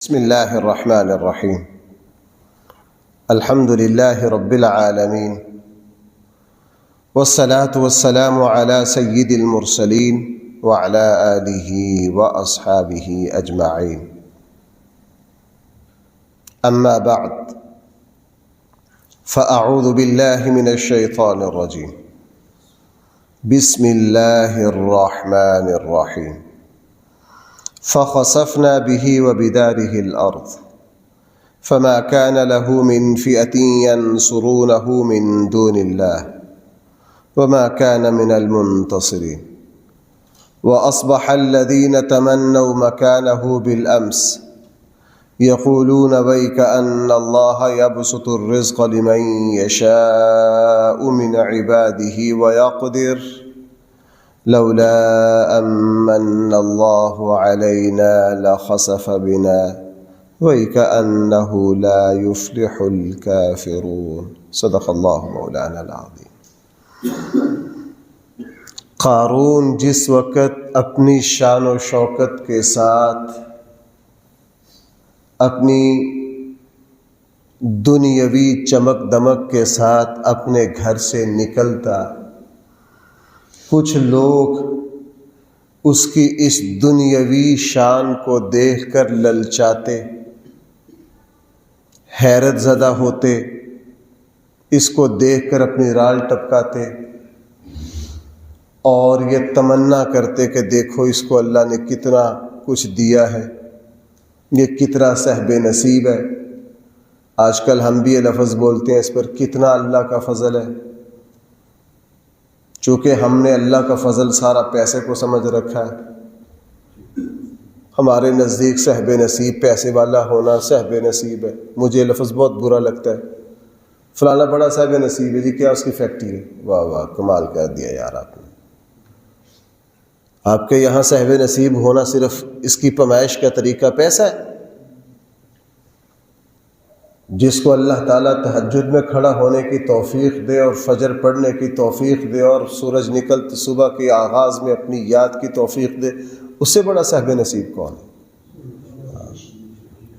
بسم الله الرحمن الرحيم. الحمد لله رب العالمين، والصلاة والسلام على سيد المرسلين وعلى آله وأصحابه أجمعين. أما بعد، فأعوذ بالله من الشيطان الرجيم. بسم الله الرحمن الرحيم. فخسفنا به وبداره الأرض فما كان له من فئة ينصرونه من دون الله وما كان من المنتصرين. وأصبح الذين تمنوا مكانه بالأمس يقولون ويك أن الله يبسط الرزق لمن يشاء من عباده ويقدر لولا أمن الله علينا لخسف بنا وكأنه لا يفلح الكافرون. صدق اللہ مولانا العظیم. قارون جس وقت اپنی شان و شوکت کے ساتھ اپنی دنیاوی چمک دمک کے ساتھ اپنے گھر سے نکلتا، کچھ لوگ اس کی اس دنیاوی شان کو دیکھ کر للچاتے، حیرت زدہ ہوتے، اس کو دیکھ کر اپنی رال ٹپکاتے اور یہ تمنا کرتے کہ دیکھو اس کو اللہ نے کتنا کچھ دیا ہے، یہ کتنا صاحب نصیب ہے. آج کل ہم بھی یہ لفظ بولتے ہیں، اس پر کتنا اللہ کا فضل ہے. چونکہ ہم نے اللہ کا فضل سارا پیسے کو سمجھ رکھا ہے. ہمارے نزدیک صاحب نصیب، پیسے والا ہونا صاحب نصیب ہے. مجھے یہ لفظ بہت برا لگتا ہے، فلانا بڑا صاحب نصیب ہے جی، کیا اس کی فیکٹری ہے؟ واہ واہ، کمال کر دیا یار آپ نے. آپ کے یہاں صاحب نصیب ہونا صرف اس کی پیمائش کا طریقہ پیسہ ہے. جس کو اللہ تعالیٰ تہجد میں کھڑا ہونے کی توفیق دے اور فجر پڑھنے کی توفیق دے اور سورج نکلتے صبح کے آغاز میں اپنی یاد کی توفیق دے، اس سے بڑا صاحب نصیب کون ہے؟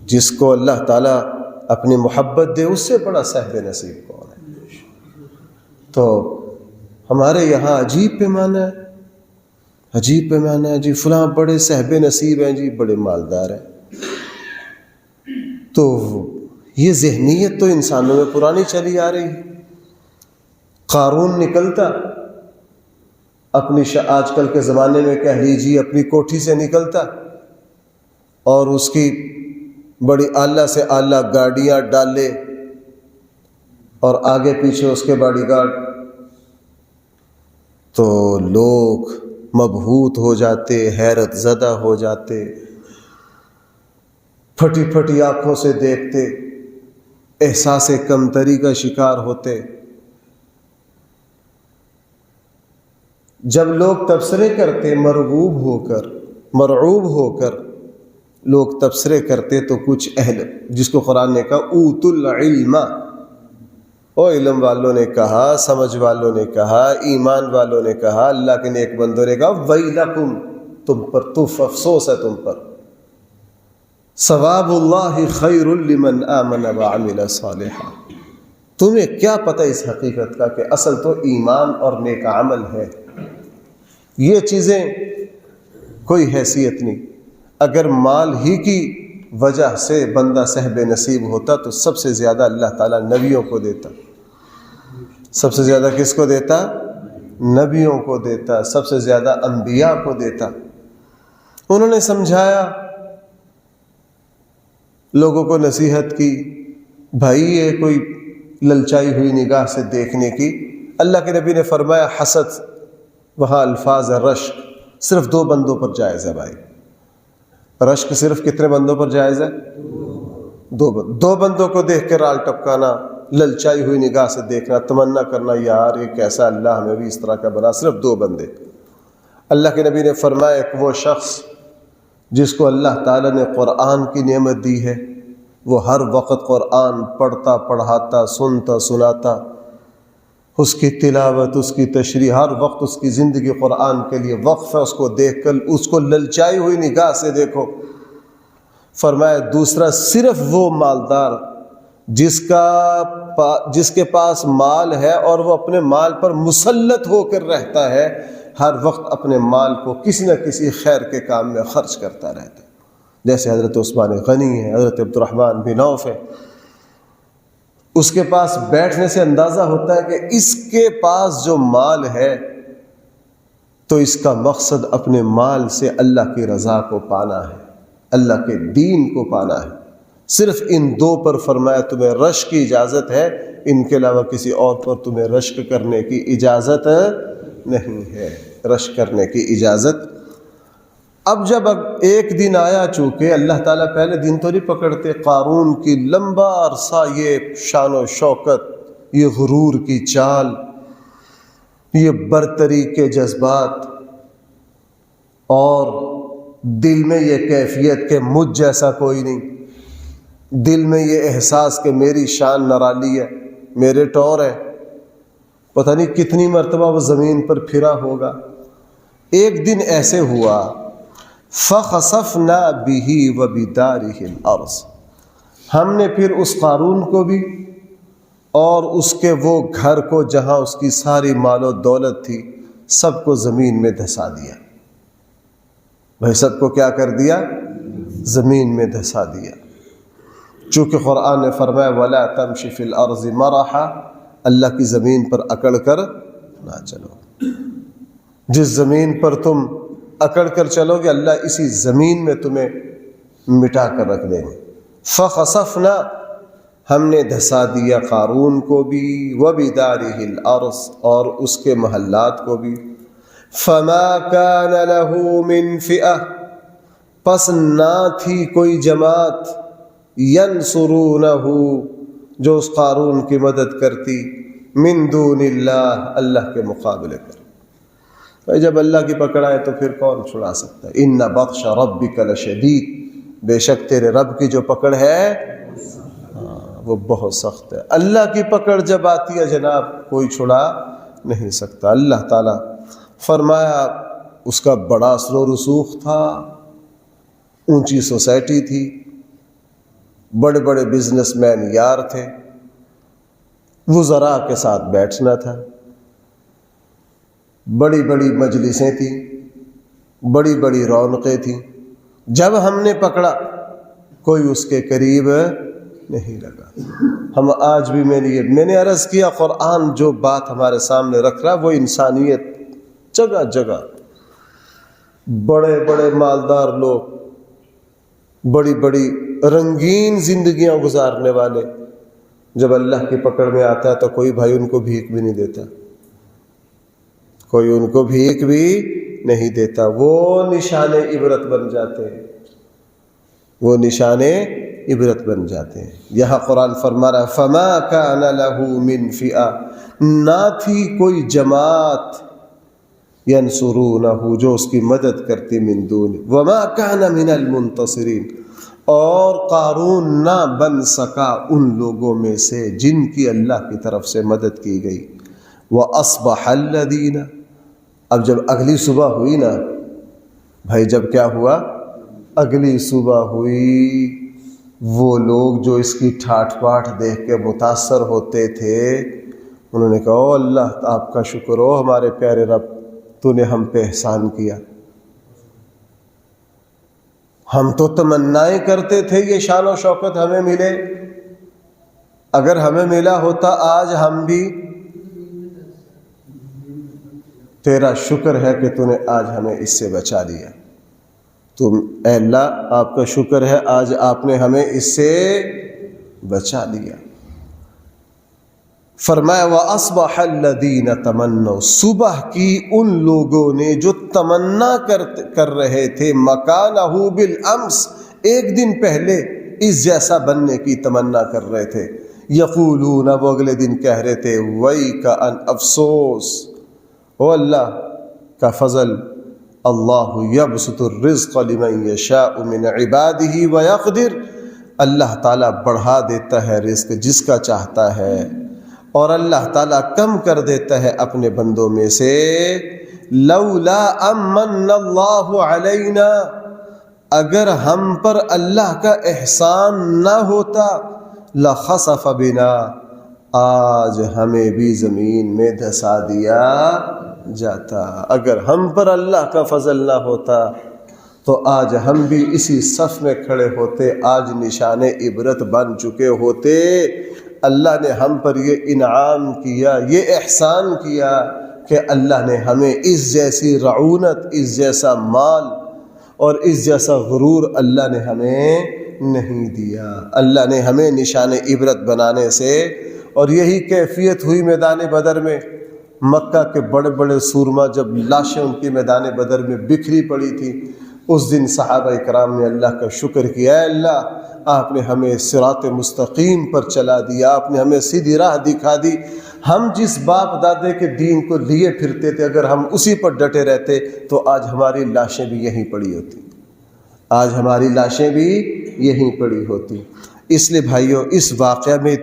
جس کو اللہ تعالیٰ اپنی محبت دے، اس سے بڑا صاحب نصیب کون ہے؟ تو ہمارے یہاں عجیب پیمانہ ہے، عجیب پیمانہ ہے جی، فلاں بڑے صاحب نصیب ہیں جی، بڑے مالدار ہیں. تو یہ ذہنیت تو انسانوں میں پرانی چلی آ رہی ہے. قارون نکلتا اپنی آج کل کے زمانے میں کہہ لیجیے اپنی کوٹھی سے نکلتا اور اس کی بڑی اعلیٰ سے اعلیٰ گاڑیاں ڈالے اور آگے پیچھے اس کے باڈی گارڈ، تو لوگ مبہوت ہو جاتے، حیرت زدہ ہو جاتے، پھٹی پھٹی آنکھوں سے دیکھتے، احساس کمتری کا شکار ہوتے. جب لوگ تبصرے کرتے مرعوب ہو کر لوگ تبصرے کرتے، تو کچھ اہل، جس کو قرآن نے کہا اوت العلم، او علم والوں نے کہا، سمجھ والوں نے کہا، ایمان والوں نے کہا، اللہ کے نیک بندوں نے کہا ویلکم، تم پر تو افسوس ہے، تم پر ثواب اللہ خیر لمن آمن وعمل صالحا. تمہیں کیا پتہ اس حقیقت کا کہ اصل تو ایمان اور نیک عمل ہے. یہ چیزیں کوئی حیثیت نہیں. اگر مال ہی کی وجہ سے بندہ صاحب نصیب ہوتا تو سب سے زیادہ اللہ تعالیٰ نبیوں کو دیتا. سب سے زیادہ کس کو دیتا؟ نبیوں کو دیتا. سب سے زیادہ انبیاء کو دیتا. انہوں نے سمجھایا، لوگوں کو نصیحت کی، بھائی یہ کوئی للچائی ہوئی نگاہ سے دیکھنے کی. اللہ کے نبی نے فرمایا حسد، وہاں الفاظ رشک صرف 2 بندوں پر جائز ہے. بھائی رشک صرف کتنے بندوں پر جائز ہے؟ 2 بندوں کو دیکھ کے رال ٹپکانا، للچائی ہوئی نگاہ سے دیکھنا، تمنا کرنا یار یہ کیسا اللہ ہمیں بھی اس طرح کا بنا. صرف 2 بندے. اللہ کے نبی نے فرمایا کہ وہ شخص جس کو اللہ تعالیٰ نے قرآن کی نعمت دی ہے، وہ ہر وقت قرآن پڑھتا پڑھاتا، سنتا سناتا، اس کی تلاوت، اس کی تشریح، ہر وقت اس کی زندگی قرآن کے لیے وقف ہے. اس کو دیکھ کر اس کو للچائی ہوئی نگاہ سے دیکھو. فرمایا دوسرا صرف وہ مالدار جس کے پاس مال ہے اور وہ اپنے مال پر مسلط ہو کر رہتا ہے، ہر وقت اپنے مال کو کسی نہ کسی خیر کے کام میں خرچ کرتا رہتا ہے، جیسے حضرت عثمان غنی ہے، حضرت عبد الرحمن بن عوف ہے۔ اس کے پاس بیٹھنے سے اندازہ ہوتا ہے کہ اس کے پاس جو مال ہے تو اس کا مقصد اپنے مال سے اللہ کی رضا کو پانا ہے، اللہ کے دین کو پانا ہے۔ صرف ان دو پر فرمایا تمہیں رشک کی اجازت ہے، ان کے علاوہ کسی اور پر تمہیں رشک کرنے کی اجازت نہیں ہے، رشک کرنے کی اجازت۔ اب جب ایک دن آیا، چونکہ اللہ تعالیٰ پہلے دن تو نہیں پکڑتے، قارون کی لمبا عرصہ یہ شان و شوکت، یہ غرور کی چال، یہ برتری کے جذبات اور دل میں یہ کیفیت کہ مجھ جیسا کوئی نہیں، دل میں یہ احساس کہ میری شان نرالی ہے، میرے ٹور ہے، پتہ نہیں کتنی مرتبہ وہ زمین پر پھرا ہوگا۔ ایک دن ایسے ہوا، فَخَسَفْنَا بِهِ وَبِدَارِهِ الْأَرْضِ، ہم نے پھر اس قارون کو بھی اور اس کے وہ گھر کو جہاں اس کی ساری مال و دولت تھی سب کو زمین میں دھسا دیا۔ بھائی سب کو کیا کر دیا؟ زمین میں دھسا دیا۔ چونکہ قرآن نے فرمایا وَلَا تَمْشِ فِي الْأَرْضِ مَرَحًا، اللہ کی زمین پر اکڑ کر نہ چلو۔ جس زمین پر تم اکڑ کر چلو گے اللہ اسی زمین میں تمہیں مٹا کر رکھ دیں گے۔ فَخَسَفْنَا، ہم نے دھسا دیا قارون کو بھی، وَبِدَارِهِ الْأَرْضِ، اور اس کے محلات کو بھی۔ فَمَا كَانَ لَهُ مِنْ فِئَةٍ، پس نہ تھی کوئی جماعت، يَنْصُرُونَهُ، جو اس قارون کی مدد کرتی، مِن دُونِ اللَّهِ، اللہ کے مقابلے پر۔ جب اللہ کی پکڑ آئے تو پھر کون چھڑا سکتا ہے؟ إِنَّ بَطْشَ رَبِّكَ لَشَدِيدٌ، بے شک تیرے رب کی جو پکڑ ہے وہ بہت سخت ہے۔ اللہ کی پکڑ جب آتی ہے جناب کوئی چھڑا نہیں سکتا۔ اللہ تعالیٰ فرمایا اس کا بڑا اثر و رسوخ تھا، اونچی سوسائٹی تھی، بڑے بڑے بزنس مین یار تھے، وزراء کے ساتھ بیٹھنا تھا، بڑی بڑی مجلسیں تھیں، بڑی بڑی رونقیں تھیں۔ جب ہم نے پکڑا کوئی اس کے قریب نہیں لگا۔ ہم آج بھی میں نے عرض کیا قرآن جو بات ہمارے سامنے رکھ رہا وہ انسانیت جگہ جگہ، بڑے بڑے مالدار لوگ، بڑی بڑی رنگین زندگیاں گزارنے والے، جب اللہ کی پکڑ میں آتا ہے تو کوئی بھائی ان کو بھیک بھی نہیں دیتا، کوئی ان کو بھیک بھی نہیں دیتا۔ وہ نشان عبرت بن جاتے ہیں، وہ نشان عبرت بن جاتے ہیں۔ یہاں قرآن فرما رہا فَمَا كَانَ لَهُ مِنْ فِئَةٍ، نہ تھی کوئی جماعت، يَنْصُرُونَهُ، جو اس کی مدد کرتی، من دون، وَمَا كَانَ مِنَ الْمُنْتَصِرِينَ، اور قارون نہ بن سکا ان لوگوں میں سے جن کی اللہ کی طرف سے مدد کی گئی۔ وَأَصْبَحَ الَّذِينَ، اب جب اگلی صبح ہوئی نا بھائی، جب کیا ہوا؟ اگلی صبح ہوئی، وہ لوگ جو اس کی ٹھاٹ پاٹ دیکھ کے متاثر ہوتے تھے انہوں نے کہا او اللہ آپ کا شکر ہو ہمارے پیارے رب، تو نے ہم پہ احسان کیا۔ ہم تو تمنائیں کرتے تھے یہ شان و شوکت ہمیں ملے، اگر ہمیں ملا ہوتا آج ہم بھی، تیرا شکر ہے کہ تو نے آج ہمیں اس سے بچا لیا۔ اے اللہ آپ کا شکر ہے آج آپ نے ہمیں اس سے بچا لیا۔ فرمایا وَأَصْبَحَ الَّذِينَ تَمَنَّوْا، صبح کی ان لوگوں نے جو تمنا کر رہے تھے، مَكَانَهُ بِالْأَمْسِ، ایک دن پہلے اس جیسا بننے کی تمنا کر رہے تھے، یقولون، وہ اگلے دن کہہ رہے تھے وَيْكَ أَنْ، افسوس، او اللہ کا فضل، اللہ یبسط الرزق لمن یشاء من عبادہ ویقدر، اللہ تعالیٰ بڑھا دیتا ہے رزق جس کا چاہتا ہے اور اللہ تعالیٰ کم کر دیتا ہے اپنے بندوں میں سے۔ لولا امن اللہ علینا، اگر ہم پر اللہ کا احسان نہ ہوتا لخسف بنا، آج ہمیں بھی زمین میں دھسا دیا جاتا۔ اگر ہم پر اللہ کا فضل نہ ہوتا تو آج ہم بھی اسی صف میں کھڑے ہوتے، آج نشان عبرت بن چکے ہوتے۔ اللہ نے ہم پر یہ انعام کیا، یہ احسان کیا کہ اللہ نے ہمیں اس جیسی رعونت، اس جیسا مال اور اس جیسا غرور اللہ نے ہمیں نہیں دیا۔ اللہ نے ہمیں نشان عبرت بنانے سے، اور یہی کیفیت ہوئی میدان بدر میں۔ مکہ کے بڑے بڑے سورما جب لاشیں ان کی میدان بدر میں بکھری پڑی تھی، اس دن صحابہ کرام نے اللہ کا شکر کیا، اے اللہ آپ نے ہمیں صراط مستقیم پر چلا دیا، آپ نے ہمیں سیدھی راہ دکھا دی۔ ہم جس باپ دادے کے دین کو لیے پھرتے تھے، اگر ہم اسی پر ڈٹے رہتے تو آج ہماری لاشیں بھی یہیں پڑی ہوتی، آج ہماری لاشیں بھی یہیں پڑی ہوتی۔ اس لیے بھائیو، اس واقعہ میں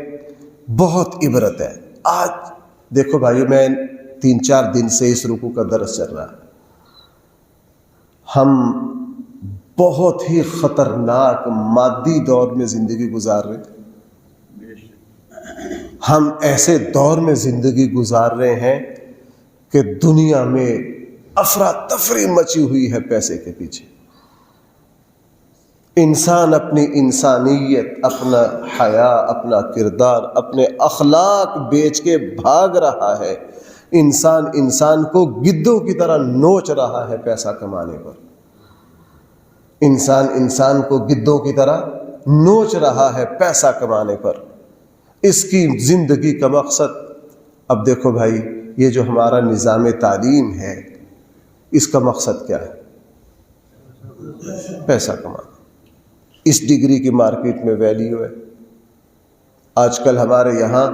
بہت عبرت ہے۔ آج دیکھو بھائیو، میں 3-4 دن سے اس رکوع کا درس چل رہا ہے، ہم بہت ہی خطرناک مادی دور میں زندگی گزار رہے ہیں۔ ہم ایسے دور میں زندگی گزار رہے ہیں کہ دنیا میں افراتفری مچی ہوئی ہے پیسے کے پیچھے۔ انسان اپنی انسانیت، اپنا حیا، اپنا کردار، اپنے اخلاق بیچ کے بھاگ رہا ہے۔ انسان کو گدھوں کی طرح نوچ رہا ہے پیسہ کمانے پر۔ انسان کو گدھوں کی طرح نوچ رہا ہے پیسہ کمانے پر۔ اس کی زندگی کا مقصد، اب دیکھو بھائی، یہ جو ہمارا نظام تعلیم ہے، اس کا مقصد کیا ہے؟ پیسہ کمانا۔ اس ڈگری کی مارکیٹ میں ویلیو ہے۔ آج کل ہمارے یہاں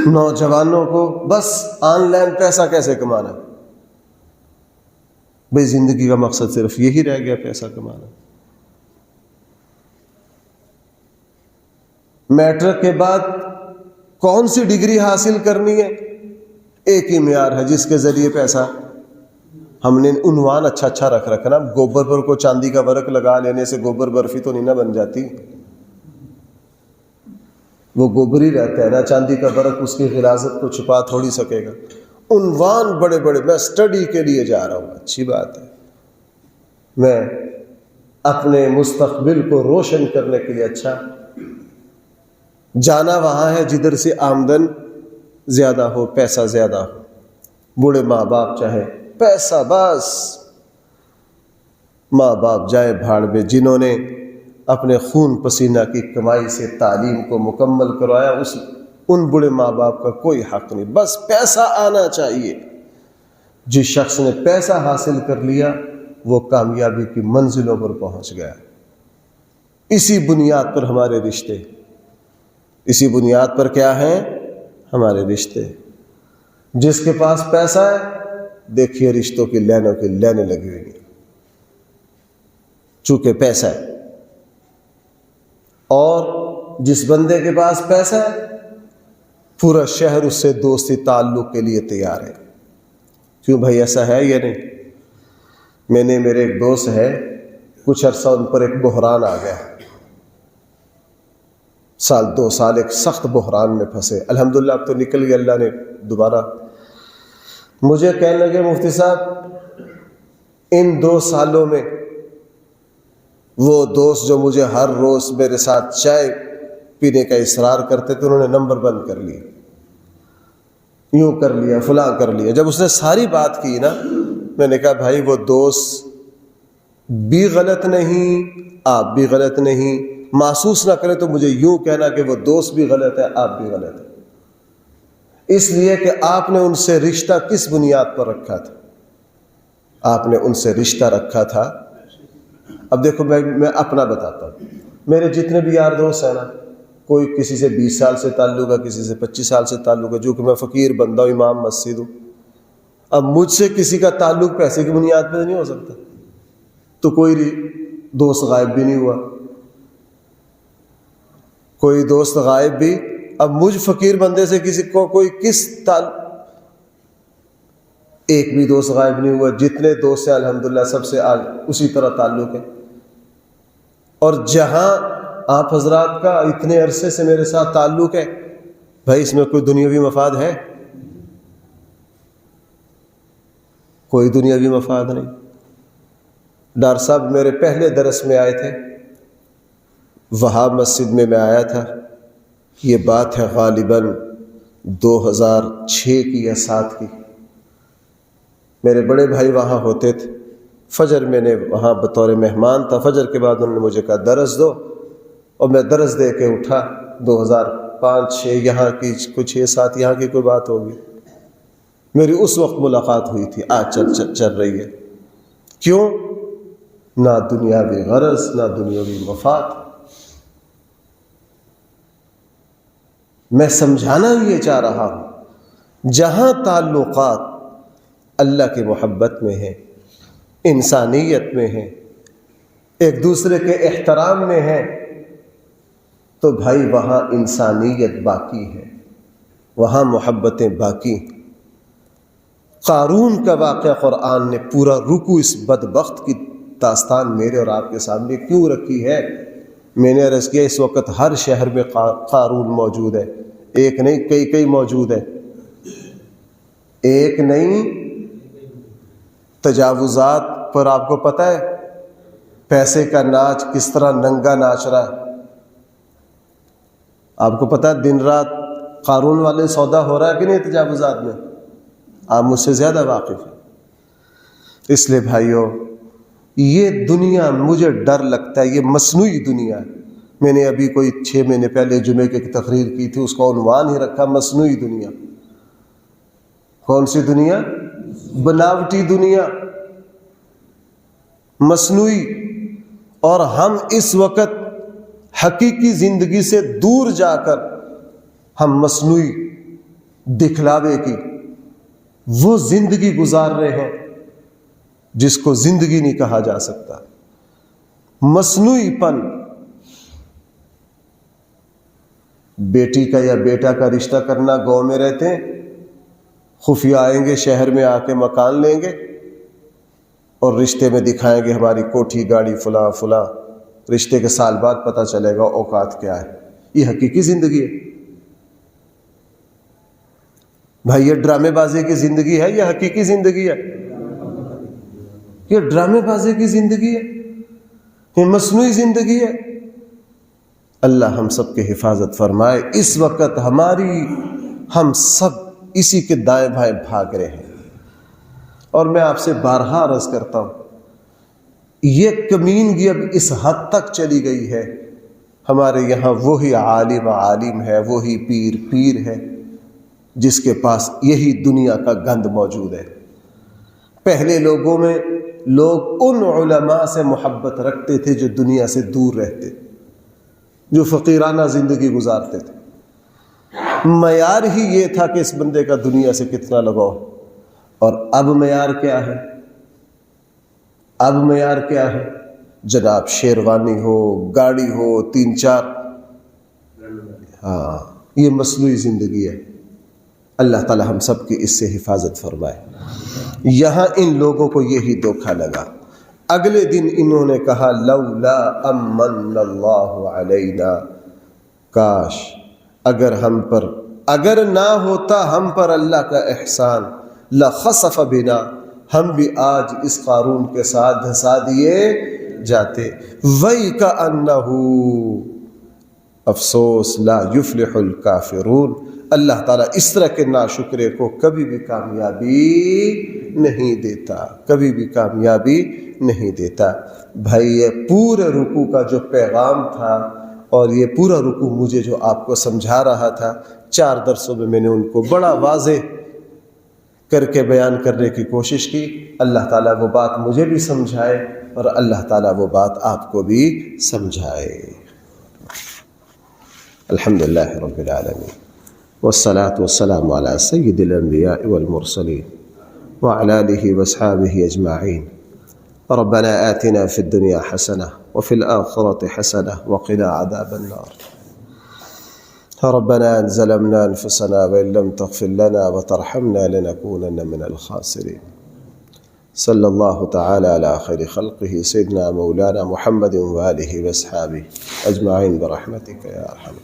نوجوانوں کو بس آن لائن پیسہ کیسے کمانا، بھئی زندگی کا مقصد صرف یہی رہ گیا، پیسہ کمانا۔ میٹرک کے بعد کون سی ڈگری حاصل کرنی ہے؟ ایک ہی معیار ہے جس کے ذریعے پیسہ، ہم نے عنوان اچھا رکھ رکھا نا، گوبر پر کو چاندی کا ورق لگا لینے سے گوبر برفی تو نہیں نہ بن جاتی، وہ گوبر ہی رہتا ہے نا، چاندی کا ورق اس کی غلاظت کو چھپا تھوڑی سکے گا۔ عنوان بڑے بڑے، میں اسٹڈی کے لیے جا رہا ہوں، اچھی بات ہے، میں اپنے مستقبل کو روشن کرنے کے لیے اچھا جانا وہاں ہے جدھر سے آمدن زیادہ ہو، پیسہ زیادہ ہو۔ بوڑھے ماں باپ چاہے پیسہ، بس ماں باپ جائے بھاڑ میں، جنہوں نے اپنے خون پسینہ کی کمائی سے تعلیم کو مکمل کروایا، ان بڑے ماں باپ کا کوئی حق نہیں، بس پیسہ آنا چاہیے۔ جس شخص نے پیسہ حاصل کر لیا وہ کامیابی کی منزلوں پر پہنچ گیا۔ اسی بنیاد پر ہمارے رشتے، اسی بنیاد پر کیا ہیں ہمارے رشتے۔ جس کے پاس پیسہ ہے، دیکھیے رشتوں کی لینوں کی لینے لگی ہوئی ہیں، چونکہ پیسہ ہے۔ اور جس بندے کے پاس پیسہ ہے، پورا شہر اس سے دوستی تعلق کے لیے تیار ہے۔ کیوں بھائی، ایسا ہے یا نہیں؟ میرے ایک دوست ہے، کچھ عرصہ ان پر ایک بحران آ گیا، 2 سال ایک سخت بحران میں پھنسے۔ الحمدللہ اب تو نکل گیا، اللہ نے دوبارہ مجھے کہنے لگے، مفتی صاحب ان 2 سالوں میں وہ دوست جو مجھے ہر روز میرے ساتھ چائے پینے کا اصرار کرتے تھے، انہوں نے نمبر بند کر لیا، یوں کر لیا، فلاں کر لیا۔ جب اس نے ساری بات کی نا، میں نے کہا بھائی وہ دوست بھی غلط نہیں، آپ بھی غلط نہیں، محسوس نہ کرے تو مجھے یوں کہنا کہ وہ دوست بھی غلط ہے، آپ بھی غلط ہے، اس لیے کہ آپ نے ان سے رشتہ کس بنیاد پر رکھا تھا؟ آپ نے ان سے رشتہ رکھا تھا۔ اب دیکھو میں اپنا بتاتا ہوں، میرے جتنے بھی یار دوست ہیں نا، کوئی کسی سے 20 سال سے تعلق ہے، کسی سے 25 سال سے تعلق ہے، جو کہ میں فقیر بندہ ہوں، امام مسجد ہوں۔ اب مجھ سے کسی کا تعلق پیسے کی بنیاد پہ نہیں ہو سکتا، تو کوئی دوست غائب بھی نہیں ہوا، کوئی دوست غائب بھی۔ اب مجھ فقیر بندے سے کسی کو کوئی ایک بھی دوست غائب نہیں ہوا۔ جتنے دوست ہیں الحمدللہ سب سے آج اسی طرح تعلق ہے۔ اور جہاں آپ حضرات کا اتنے عرصے سے میرے ساتھ تعلق ہے، بھائی اس میں کوئی دنیاوی مفاد ہے؟ کوئی دنیاوی مفاد نہیں۔ ڈاکٹر صاحب میرے پہلے درس میں آئے تھے، وہاب مسجد میں آیا تھا، یہ بات ہے غالباً 2006 کی یا 7 کی۔ میرے بڑے بھائی وہاں ہوتے تھے، فجر میں نے وہاں بطور مہمان تھا، فجر کے بعد انہوں نے مجھے کہا درس دو، اور میں درس دے کے اٹھا۔ 2005-6 یہاں کی کوئی 6-7 یہاں کی کوئی بات ہوگی، میری اس وقت ملاقات ہوئی تھی، آج چل رہی ہے۔ کیوں؟ نہ دنیاوی غرض، نہ دنیاوی مفاد۔ میں سمجھانا یہ چاہ رہا ہوں، جہاں تعلقات اللہ کی محبت میں ہیں، انسانیت میں ہیں، ایک دوسرے کے احترام میں ہیں، تو بھائی وہاں انسانیت باقی ہے، وہاں محبتیں باقی ہیں۔ قارون کا واقعہ قرآن نے پورا رکو اس بدبخت کی داستان میرے اور آپ کے سامنے کیوں رکھی ہے؟ میں نے عرض کیا اس وقت ہر شہر میں قارون موجود ہے، ایک نہیں کئی موجود ہے، ایک نہیں۔ تجاوزات پر آپ کو پتہ ہے پیسے کا ناچ کس طرح ننگا ناچ رہا ہے، آپ کو پتہ ہے دن رات قارون والے سودا ہو رہا ہے کہ نہیں تجاوزات میں؟ آپ مجھ سے زیادہ واقف ہیں۔ اس لیے بھائیو، یہ دنیا مجھے ڈر لگتا ہے، یہ مصنوعی دنیا ہے۔ میں نے ابھی کوئی 6 مہینے پہلے جمعے کی تقریر کی تھی، اس کا عنوان ہی رکھا مصنوعی دنیا۔ کون سی دنیا؟ بناوٹی دنیا، مصنوعی۔ اور ہم اس وقت حقیقی زندگی سے دور جا کر ہم مصنوعی دکھلاوے کی وہ زندگی گزار رہے ہیں جس کو زندگی نہیں کہا جا سکتا، مصنوعی پن۔ بیٹی کا یا بیٹا کا رشتہ کرنا، گاؤں میں رہتے ہیں، خفیہ آئیں گے، شہر میں آ کے مکان لیں گے اور رشتے میں دکھائیں گے ہماری کوٹھی گاڑی فلاں فلاں، رشتے کے سال بعد پتہ چلے گا اوقات کیا ہے۔ یہ حقیقی زندگی ہے بھائی، یہ ڈرامے بازی کی زندگی ہے یا حقیقی زندگی ہے؟ یہ ڈرامے بازی کی زندگی ہے، یہ مصنوعی زندگی ہے۔ اللہ ہم سب کی حفاظت فرمائے۔ اس وقت ہم سب اسی کے دائیں بائیں بھاگ رہے ہیں، اور میں آپ سے بارہا عرض کرتا ہوں، یہ کمینگی اب اس حد تک چلی گئی ہے، ہمارے یہاں وہی عالم ہے، وہی پیر ہے جس کے پاس یہی دنیا کا گند موجود ہے۔ پہلے لوگوں میں لوگ ان علماء سے محبت رکھتے تھے جو دنیا سے دور رہتے، جو فقیرانہ زندگی گزارتے تھے۔ معیار ہی یہ تھا کہ اس بندے کا دنیا سے کتنا لگاؤ۔ اور اب معیار کیا ہے؟ اب معیار کیا ہے؟ جناب شیروانی ہو، گاڑی ہو، 3-4، ہاں، یہ مصنوعی زندگی ہے۔ اللہ تعالی ہم سب کی اس سے حفاظت فرمائے۔ یہاں ان لوگوں کو یہی دھوکہ لگا۔ اگلے دن انہوں نے کہا لولا امن اللہ علینا، کاش اگر نہ ہوتا ہم پر اللہ کا احسان، لخسف بنا، ہم بھی آج اس قارون کے ساتھ دھسا دیے جاتے۔ وَإِكَأَنَّهُ، افسوس، لا یفلح الکافرون، اللہ تعالیٰ اس طرح کے ناشکرے کو کبھی بھی کامیابی نہیں دیتا، کبھی بھی کامیابی نہیں دیتا۔ بھائی یہ پورے رکوع کا جو پیغام تھا، اور یہ پورا رکوع مجھے جو آپ کو سمجھا رہا تھا، 4 درسوں میں نے ان کو بڑا واضح کر کے بیان کرنے کی کوشش کی۔ اللہ تعالیٰ وہ بات مجھے بھی سمجھائے، اور اللہ تعالیٰ وہ بات آپ کو بھی سمجھائے۔ الحمدللہ رب العالمین، والصلاة والسلام على سید الانبیاء والمرسلین وعلى آلہ واصحابہ اجمعین۔ ربنا آتنا في الدنيا حسنة وفي الآخرة حسنة وقنا عذاب النار۔ ربنا ظلمنا أنفسنا وإن لم تغفر لنا وترحمنا لنكونن من الخاسرين۔ صلی اللہ تعالی علی خیر خلقہ سیدنا مولانا محمد وآلہ واصحابہ اجمعین برحمتک یا ارحم